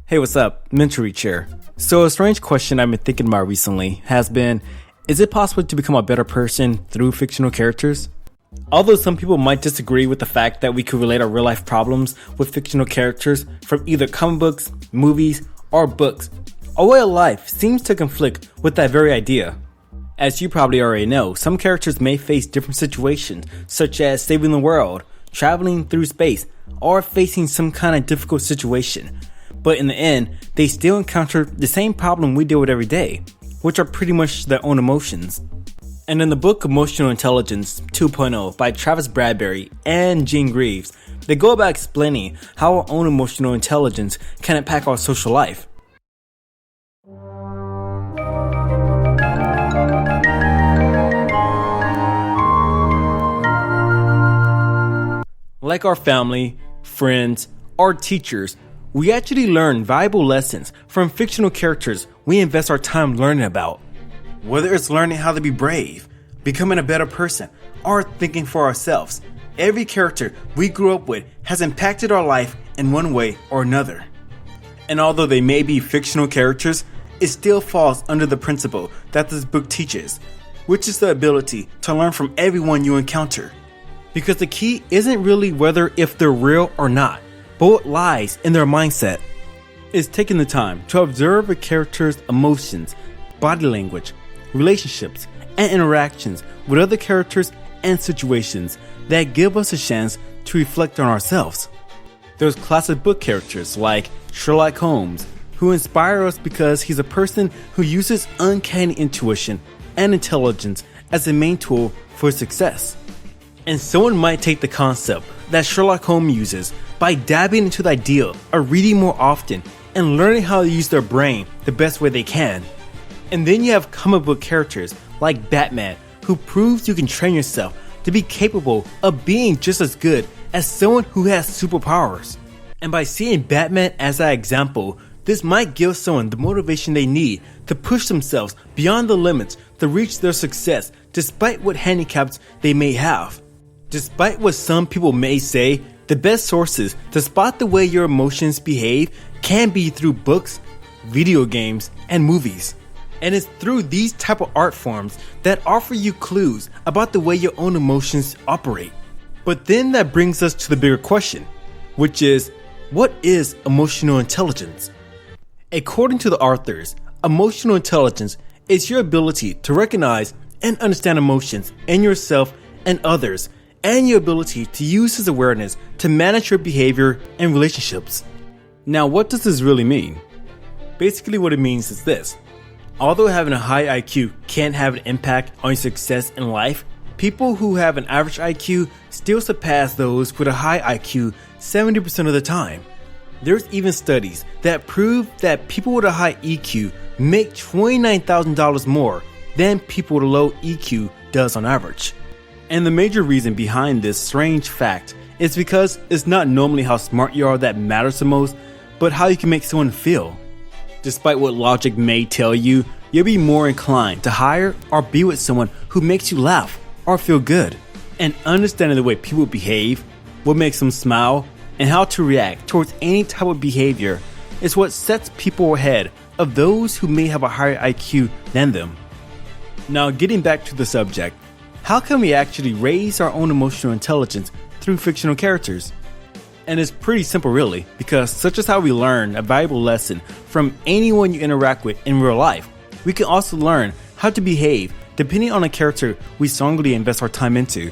Hey, what's up? MentalReach here. So a strange question I've been thinking about recently has been, is it possible to become a better person through fictional characters? Although some people might disagree with the fact that we could relate our real life problems with fictional characters from either comic books, movies, or books, our way of life seems to conflict with that very idea. As you probably already know, some characters may face different situations, such as saving the world, traveling through space, or facing some kind of difficult situation. But in the end, they still encounter the same problem we deal with every day, which are pretty much their own emotions. And in the book Emotional Intelligence 2.0 by Travis Bradberry and Gene Greaves, they go about explaining how our own emotional intelligence can impact our social life. Like our family, friends, or teachers, we actually learn valuable lessons from fictional characters we invest our time learning about. Whether it's learning how to be brave, becoming a better person, or thinking for ourselves, every character we grew up with has impacted our life in one way or another. And although they may be fictional characters, it still falls under the principle that this book teaches, which is the ability to learn from everyone you encounter. Because the key isn't really whether if they're real or not, but what lies in their mindset. It's taking the time to observe a character's emotions, body language, relationships, and interactions with other characters and situations that give us a chance to reflect on ourselves. There's classic book characters like Sherlock Holmes, who inspire us because he's a person who uses uncanny intuition and intelligence as the main tool for success. And someone might take the concept that Sherlock Holmes uses by dabbing into the idea of reading more often and learning how to use their brain the best way they can. And then you have comic book characters like Batman, who proves you can train yourself to be capable of being just as good as someone who has superpowers. And by seeing Batman as that example, this might give someone the motivation they need to push themselves beyond the limits to reach their success despite what handicaps they may have. Despite what some people may say, the best sources to spot the way your emotions behave can be through books, video games, and movies. And it's through these type of art forms that offer you clues about the way your own emotions operate. But then that brings us to the bigger question, which is, what is emotional intelligence? According to the authors, emotional intelligence is your ability to recognize and understand emotions in yourself and others, and your ability to use this awareness to manage your behavior and relationships. Now, what does this really mean? Basically, what it means is this. Although having a high IQ can have an impact on your success in life, people who have an average IQ still surpass those with a high IQ 70% of the time. There's even studies that prove that people with a high EQ make $29,000 more than people with a low EQ does on average. And the major reason behind this strange fact is because it's not normally how smart you are that matters the most, but how you can make someone feel. Despite what logic may tell you, you'll be more inclined to hire or be with someone who makes you laugh or feel good. And understanding the way people behave, what makes them smile, and how to react towards any type of behavior is what sets people ahead of those who may have a higher IQ than them. Now, getting back to the subject, how can we actually raise our own emotional intelligence through fictional characters? And it's pretty simple really, because such as how we learn a valuable lesson from anyone you interact with in real life, we can also learn how to behave depending on a character we strongly invest our time into.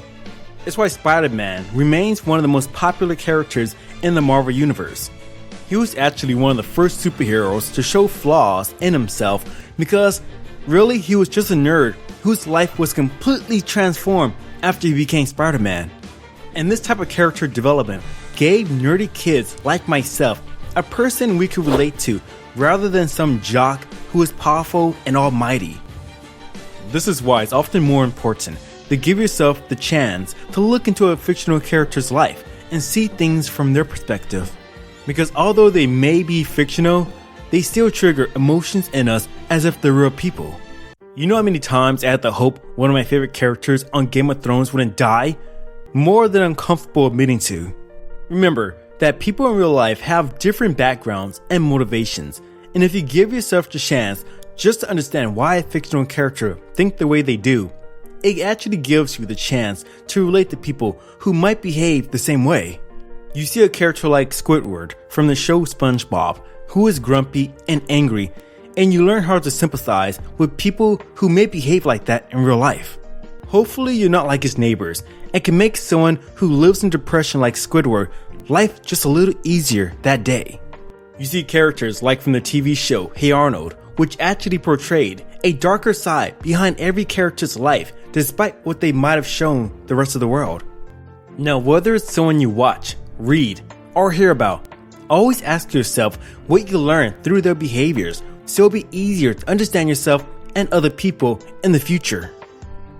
It's why Spider-Man remains one of the most popular characters in the Marvel Universe. He was actually one of the first superheroes to show flaws in himself because really he was just a nerd whose life was completely transformed after he became Spider-Man. And this type of character development gave nerdy kids like myself a person we could relate to rather than some jock who is powerful and almighty. This is why it's often more important to give yourself the chance to look into a fictional character's life and see things from their perspective. Because although they may be fictional, they still trigger emotions in us as if they're real people. You know how many times I had to hope one of my favorite characters on Game of Thrones wouldn't die? More than I'm comfortable admitting to. Remember, that people in real life have different backgrounds and motivations, and if you give yourself the chance just to understand why a fictional character think the way they do, it actually gives you the chance to relate to people who might behave the same way. You see a character like Squidward from the show SpongeBob, who is grumpy and angry, and you learn how to sympathize with people who may behave like that in real life. Hopefully you're not like his neighbors and can make someone who lives in depression like Squidward life just a little easier that day. You see characters like from the TV show Hey Arnold, which actually portrayed a darker side behind every character's life despite what they might have shown the rest of the world. Now, whether it's someone you watch, read, or hear about, always ask yourself what you learn through their behaviors so it'll be easier to understand yourself and other people in the future.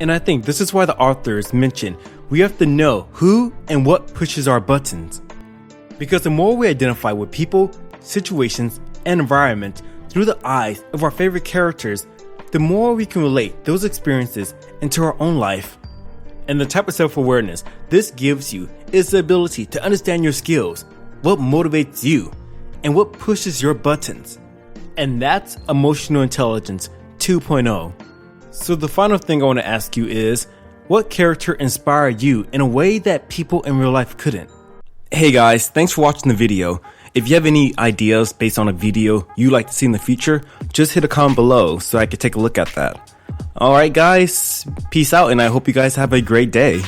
And I think this is why the authors mention we have to know who and what pushes our buttons. Because the more we identify with people, situations, and environment through the eyes of our favorite characters, the more we can relate those experiences into our own life. And the type of self-awareness this gives you is the ability to understand your skills, what motivates you, and what pushes your buttons. And that's emotional intelligence 2.0. So the final thing I want to ask you is, what character inspired you in a way that people in real life couldn't? Hey guys, thanks for watching the video. If you have any ideas based on a video you'd like to see in the future, just hit a comment below so I can take a look at that. Alright guys, peace out and I hope you guys have a great day.